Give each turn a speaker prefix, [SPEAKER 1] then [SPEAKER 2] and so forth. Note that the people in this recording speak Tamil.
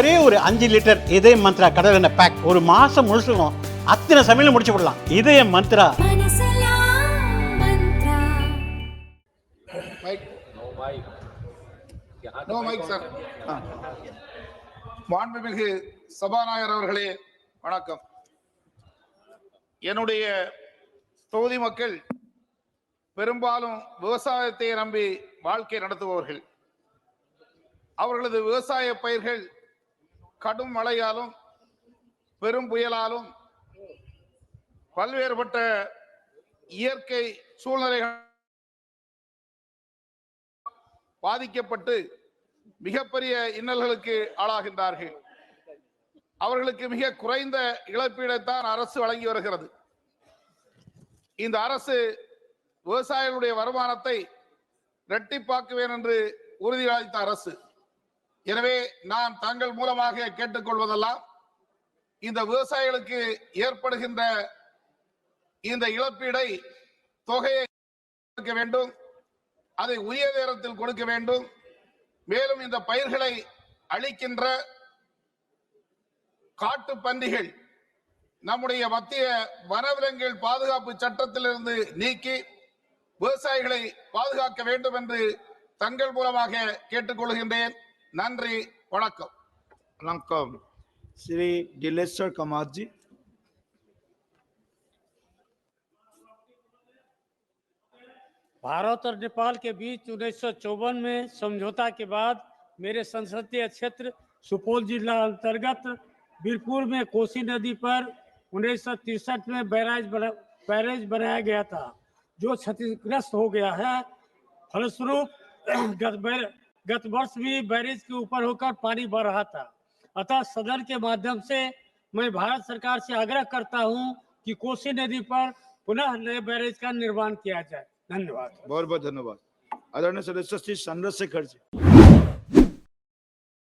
[SPEAKER 1] ஒரே ஒரு 5 லிட்டர் இதய மந்த்ரா கடல் எண்ணெய் பேக் ஒரு மாசம் முழுசுக்கும் அத்தனை சமையல முடிச்சு விடலாம். இதய மந்த்ரா.
[SPEAKER 2] No mic sir. மாண்புமிகு சபாநாயகர் அவர்களே வணக்கம். என்னுடைய தொகுதி மக்கள் பெரும்பாலும் விவசாயத்தை நம்பி வாழ்க்கை நடத்துபவர்கள். அவர்களது விவசாய பயிர்கள் கடும் மழையாலும் பெரும் புயலாலும் பல்வேறுபட்ட இயற்கை சூழ்நிலைகள் பாதிக்கப்பட்டு மிகப்பெரிய இன்னல்களுக்கு ஆளாகின்றார்கள். அவர்களுக்கு மிக குறைந்த இழப்பீடைத்தான் அரசு வழங்கி வருகிறது. இந்த அரசு விவசாயிகளுடைய வருமானத்தை இரட்டிப்பாக்குவேன் என்று உறுதியளித்த அரசு. எனவே நான் தங்கள் மூலமாக கேட்டுக்கொள்வதெல்லாம் இந்த விவசாயிகளுக்கு ஏற்படுகின்ற இந்த இழப்பீடை தொகையை கொடுக்க வேண்டும், அதை உரிய நேரத்தில் கொடுக்க வேண்டும். மேலும் இந்த பயிர்களை அழிக்கின்ற காட்டு பன்றிகள் நம்முடைய மத்திய வனவிலங்குகள் பாதுகாப்பு சட்டத்திலிருந்து நீக்கி விவசாயிகளை பாதுகாக்க வேண்டும் என்று தங்கள் மூலமாக கேட்டுக்கொள்கின்றேன். நன்றி, வணக்கம்.
[SPEAKER 3] वणक्कम श्री दिलेश्वर कामत जी।
[SPEAKER 4] भारत और नेपाल के बीच 1954 में समझौता के बाद मेरे संसदीय क्षेत्र सुपौल जिला अंतर्गत बीरपुर में कोसी नदी पर 1963 में बैरेज बनाया गया था, जो क्षतिग्रस्त हो गया है। फलस्वरूप गत वर्ष भी बैरेज के ऊपर होकर पानी बढ़ रहा था। अतः सदन के माध्यम से मैं भारत सरकार से आग्रह करता हूं कि कोसी नदी पर पुनः नए बैरेज का निर्माण किया जाए। धन्यवाद।
[SPEAKER 3] बहुत बहुत धन्यवाद। आदरणीय सदस्य श्री चंद्रशेखर जी।